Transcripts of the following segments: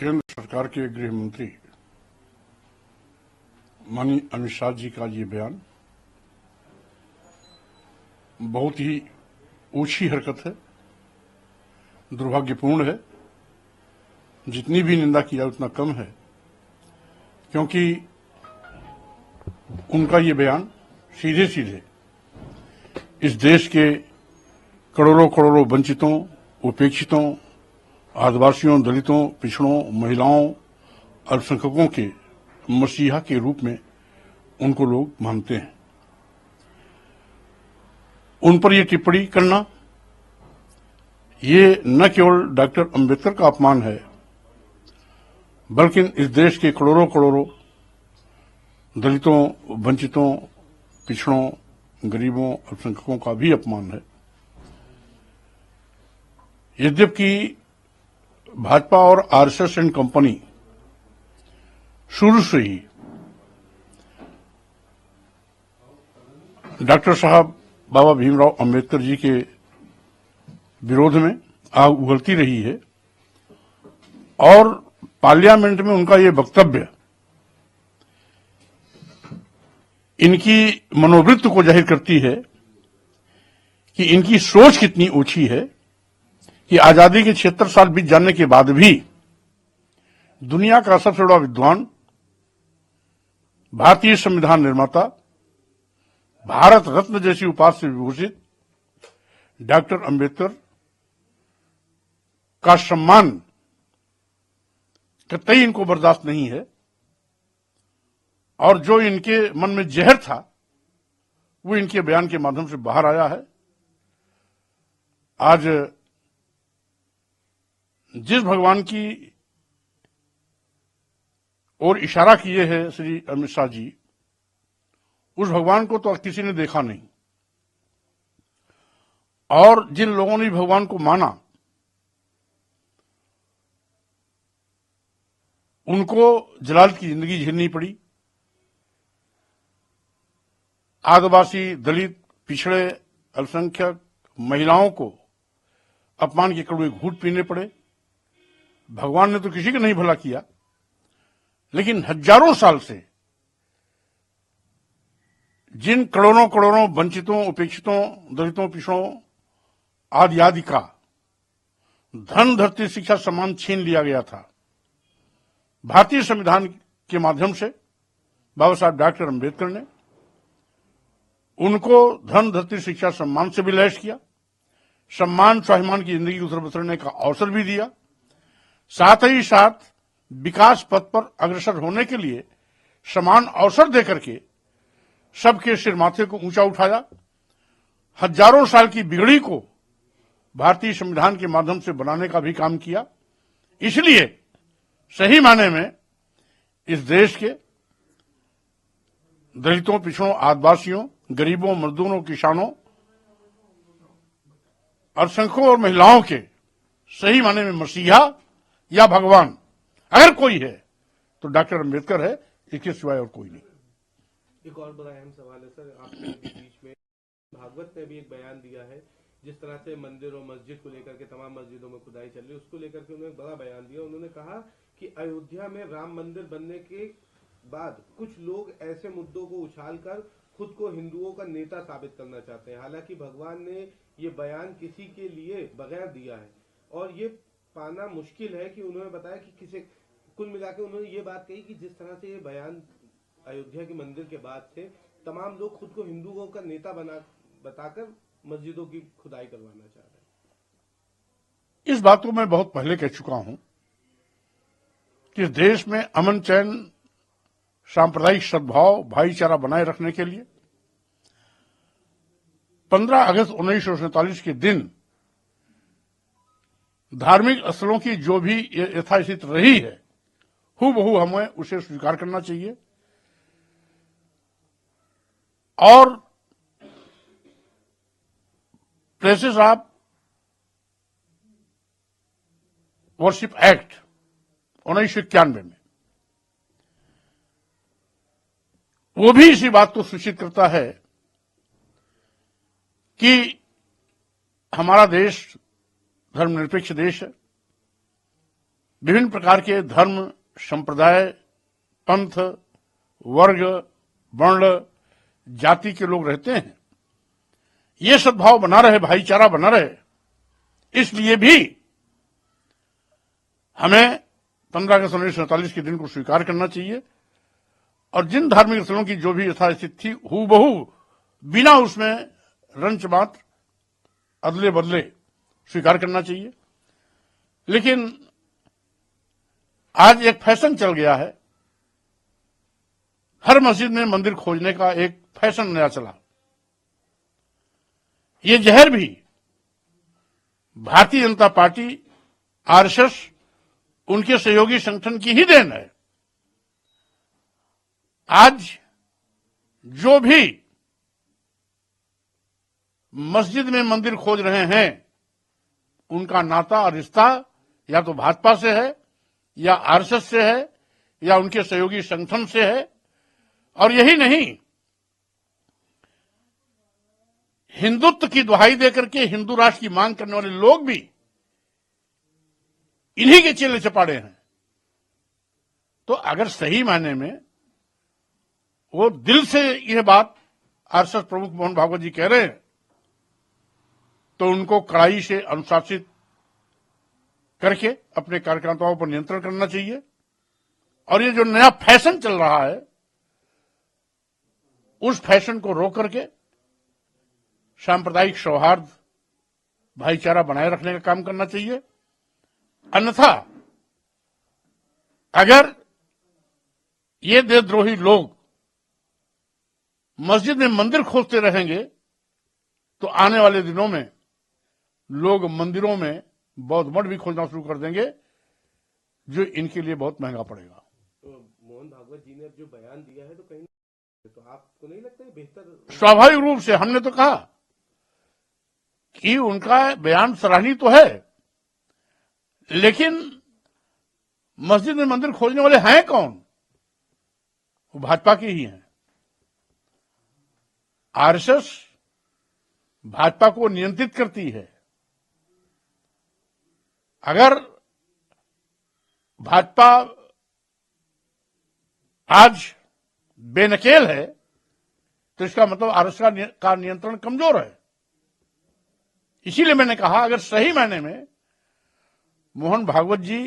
केंद्र सरकार के गृह मंत्री माननीय अमित शाह जी का ये बयान बहुत ही ऊंची हरकत है, दुर्भाग्यपूर्ण है। जितनी भी निंदा की जाए उतना कम है, क्योंकि उनका ये बयान सीधे सीधे इस देश के करोड़ों करोड़ों वंचितों, उपेक्षितों, आदिवासियों, दलितों, पिछड़ों, महिलाओं, अल्पसंख्यकों के मसीहा के रूप में उनको लोग मानते हैं। उन पर यह टिप्पणी करना ये न केवल डॉक्टर अंबेडकर का अपमान है, बल्कि इस देश के करोड़ों करोड़ों दलितों, वंचितों, पिछड़ों, गरीबों, अल्पसंख्यकों का भी अपमान है। यद्यपि भाजपा और आरएसएस एंड कंपनी शुरू से ही डॉक्टर साहब बाबा भीमराव अंबेडकर जी के विरोध में आग उगलती रही है और पार्लियामेंट में उनका ये वक्तव्य इनकी मनोवृत्ति को जाहिर करती है कि इनकी सोच कितनी ऊंची है कि आजादी के 76 साल बीत जाने के बाद भी दुनिया का सबसे बड़ा विद्वान, भारतीय संविधान निर्माता, भारत रत्न जैसी उपाधि से विभूषित डॉक्टर अंबेडकर का सम्मान कतई इनको बर्दाश्त नहीं है। और जो इनके मन में जहर था वो इनके बयान के माध्यम से बाहर आया है। आज जिस भगवान की ओर इशारा किए हैं श्री अमित शाह जी, उस भगवान को तो किसी ने देखा नहीं। और जिन लोगों ने भगवान को माना उनको जलालत की जिंदगी झेलनी पड़ी। आदिवासी, दलित, पिछड़े, अल्पसंख्यक, महिलाओं को अपमान के कड़वे घूंट पीने पड़े। भगवान ने तो किसी का नहीं भला किया, लेकिन हजारों साल से जिन करोड़ों करोड़ों वंचितों, उपेक्षितों, दलितों, पिछड़ों आदि आदि का धन, धरती, शिक्षा, सम्मान छीन लिया गया था, भारतीय संविधान के माध्यम से बाबा साहब डॉक्टर अंबेडकर ने उनको धन, धरती, शिक्षा, सम्मान से भी लैस किया, सम्मान स्वाभिमान की जिंदगी उतर बसरने का अवसर भी दिया। साथ ही साथ विकास पथ पर अग्रसर होने के लिए समान अवसर देकर के सबके सिर माथे को ऊंचा उठाया। हजारों साल की बिगड़ी को भारतीय संविधान के माध्यम से बनाने का भी काम किया। इसलिए सही मायने में इस देश के दलितों, पिछड़ों, आदिवासियों, गरीबों, मजदूरों, किसानों, अल्पसंख्यकों और महिलाओं के सही मायने में मसीहा या भगवान अगर कोई है तो डॉक्टर अंबेडकर है, इसके सिवाय और कोई नहीं। एक और बड़ा अहम सवाल है सर, आपके बीच में भागवत ने भी एक बयान दिया है, जिस तरह से मंदिर और मस्जिद को लेकर के तमाम मस्जिदों में खुदाई चल रही है, उसको लेकर के उन्होंने बड़ा बयान दिया। उन्होंने कहा कि अयोध्या में राम मंदिर बनने के बाद कुछ लोग ऐसे मुद्दों को उछालकर खुद को हिंदुओं का नेता साबित करना चाहते हैं। हालांकि भगवान ने ये बयान किसी के लिए बगैर दिया है और ये पाना मुश्किल है कि उन्होंने बताया कि किसी, कुल मिलाकर उन्होंने ये बात कही कि जिस तरह से ये बयान अयोध्या के मंदिर के बाद से तमाम लोग खुद को हिंदुओं का नेता बताकर मस्जिदों की खुदाई करवाना चाह रहे हैं। इस बात को मैं बहुत पहले कह चुका हूं कि देश में अमन, चैन, सांप्रदायिक सद्भाव, भाईचारा बनाए रखने के लिए 15 अगस्त 1947 के दिन धार्मिक स्थलों की जो भी यथास्थिति रही है, हूबहू हमें उसे स्वीकार करना चाहिए। और प्लेसेस ऑफ वर्शिप एक्ट 1991 में वो भी इसी बात को सूचित करता है कि हमारा देश धर्मनिरपेक्ष देश है। विभिन्न प्रकार के धर्म, संप्रदाय, पंथ, वर्ग, वर्ण, जाति के लोग रहते हैं। ये सद्भाव बना रहे, भाईचारा बना रहे, इसलिए भी हमें 15 अगस्त 1947 के दिन को स्वीकार करना चाहिए और जिन धार्मिक स्थलों की जो भी यथास्थिति थी हूबहू बिना उसमें रंच मात्र अदले बदले स्वीकार करना चाहिए। लेकिन आज एक फैशन चल गया है, हर मस्जिद में मंदिर खोजने का एक फैशन नया चला। ये जहर भी भारतीय जनता पार्टी, आरएसएस, उनके सहयोगी संगठन की ही देन है। आज जो भी मस्जिद में मंदिर खोज रहे हैं उनका नाता और रिश्ता या तो भाजपा से है या आरएसएस से है या उनके सहयोगी संगठन से है। और यही नहीं, हिंदुत्व की दुहाई देकर के हिंदू राष्ट्र की मांग करने वाले लोग भी इन्हीं के चेले चपाड़े हैं। तो अगर सही मायने में वो दिल से यह बात आरएसएस प्रमुख मोहन भागवत जी कह रहे हैं तो उनको कड़ाई से अनुशासित करके अपने कार्यकर्ताओं पर नियंत्रण करना चाहिए। और ये जो नया फैशन चल रहा है उस फैशन को रोक करके सांप्रदायिक सौहार्द, भाईचारा बनाए रखने का काम करना चाहिए। अन्यथा अगर ये देशद्रोही लोग मस्जिद में मंदिर खोजते रहेंगे तो आने वाले दिनों में लोग मंदिरों में बौद्ध मठ भी खोजना शुरू कर देंगे, जो इनके लिए बहुत महंगा पड़ेगा। तो मोहन भागवत जी ने जो बयान दिया है तो कहीं तो आपको नहीं लगता है बेहतर? स्वाभाविक रूप से हमने तो कहा कि उनका बयान सराहनीय तो है, लेकिन मस्जिद में मंदिर खोजने वाले हैं कौन? वो भाजपा के ही हैं। आरएसएस भाजपा को नियंत्रित करती है। अगर भाजपा आज बेनकेल है तो इसका मतलब आरएसएस का नियंत्रण कमजोर है। इसीलिए मैंने कहा अगर सही मायने में मोहन भागवत जी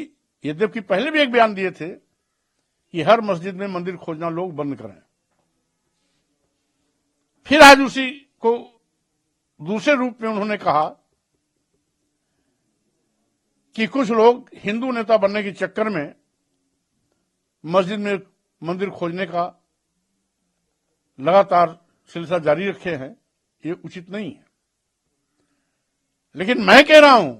यद्यपि पहले भी एक बयान दिए थे कि हर मस्जिद में मंदिर खोजना लोग बंद करें, फिर आज उसी को दूसरे रूप में उन्होंने कहा कि कुछ लोग हिंदू नेता बनने के चक्कर में मस्जिद में मंदिर खोजने का लगातार सिलसिला जारी रखे हैं, ये उचित नहीं है। लेकिन मैं कह रहा हूं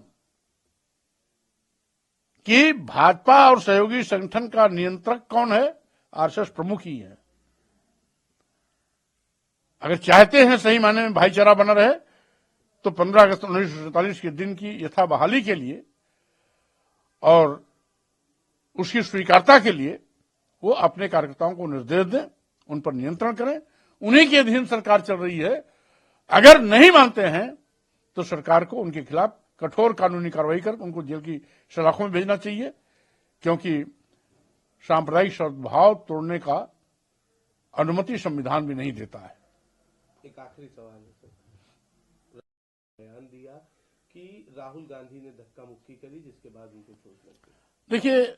कि भाजपा और सहयोगी संगठन का नियंत्रक कौन है? आरएसएस प्रमुख ही है। अगर चाहते हैं सही मायने में भाईचारा बना रहे तो 15 अगस्त 1947 के दिन की यथा बहाली के लिए और उसकी स्वीकारता के लिए वो अपने कार्यकर्ताओं को निर्देश दें, उन पर नियंत्रण करें। उन्हीं के अधीन सरकार चल रही है। अगर नहीं मानते हैं तो सरकार को उनके खिलाफ कठोर कानूनी कार्रवाई कर उनको जेल की सलाखों में भेजना चाहिए, क्योंकि सांप्रदायिक सद्भाव तोड़ने का अनुमति संविधान भी नहीं देता है। एक आखिरी सवाल है सर, बयान दिया कि राहुल गांधी ने धक्का मुक्की करी जिसके बाद उनको चोट लग गई। देखिए,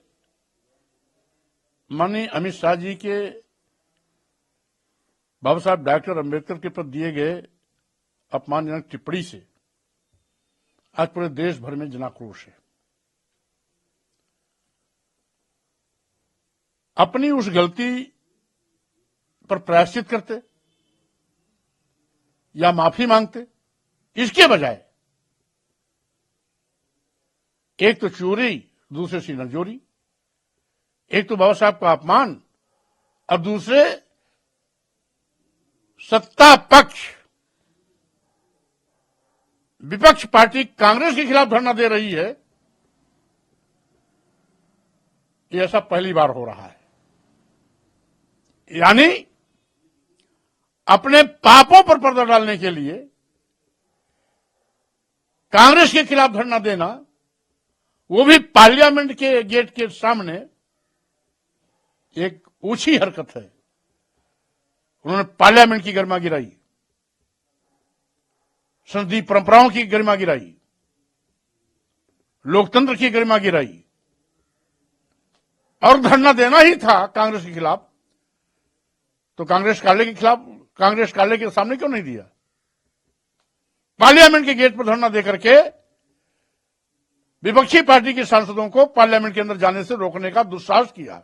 माननीय अमित शाह जी के बाबा साहब डॉक्टर अंबेडकर के प्रति दिए गए अपमानजनक टिप्पणी से आज पूरे देश भर में जनाक्रोश है। अपनी उस गलती पर प्रायश्चित करते या माफी मांगते, इसके बजाय एक तो चोरी, दूसरे सीना जोरी, एक तो बाबा साहब का अपमान और दूसरे सत्ता पक्ष विपक्ष पार्टी कांग्रेस के खिलाफ धरना दे रही है, ये ऐसा पहली बार हो रहा है। यानी अपने पापों पर पर्दा डालने के लिए कांग्रेस के खिलाफ धरना देना वो भी पार्लियामेंट के गेट के सामने एक ऊंची हरकत है। उन्होंने पार्लियामेंट की गरिमा गिराई, संसदीय परंपराओं की गरिमा गिराई, लोकतंत्र की गरिमा गिराई। और धरना देना ही था कांग्रेस के खिलाफ, तो कांग्रेस कार्यालय के सामने क्यों नहीं दिया? पार्लियामेंट के गेट पर धरना देकर के विपक्षी पार्टी के सांसदों को पार्लियामेंट के अंदर जाने से रोकने का दुस्साहस किया।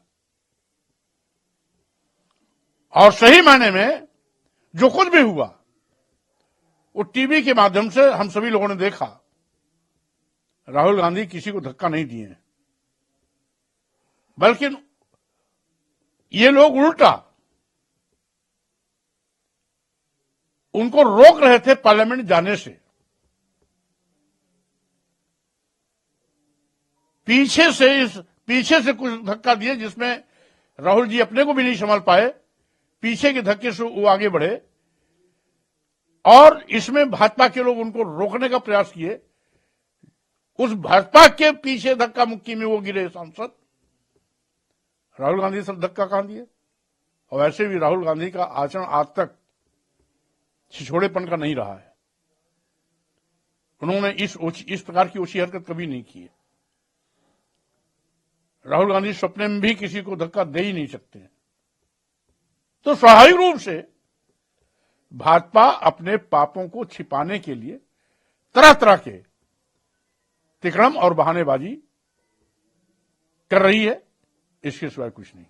और सही मायने में जो कुछ भी हुआ वो टीवी के माध्यम से हम सभी लोगों ने देखा। राहुल गांधी किसी को धक्का नहीं दिए, बल्कि ये लोग उल्टा उनको रोक रहे थे पार्लियामेंट जाने से। पीछे से कुछ धक्का दिए जिसमें राहुल जी अपने को भी नहीं संभाल पाए। पीछे के धक्के से वो आगे बढ़े और इसमें भाजपा के लोग उनको रोकने का प्रयास किए। उस भाजपा के पीछे धक्का मुक्की में वो गिरे सांसद। राहुल गांधी सब धक्का कहां दिए? और वैसे भी राहुल गांधी का आचरण आज तक छिछोड़ेपन का नहीं रहा है। उन्होंने इस प्रकार की ऊंची हरकत कभी नहीं की है। राहुल गांधी सपने में भी किसी को धक्का दे ही नहीं सकते। तो स्वाभाविक रूप से भाजपा अपने पापों को छिपाने के लिए तरह तरह के तिकड़म और बहानेबाजी कर रही है, इसके सिवाय कुछ नहीं।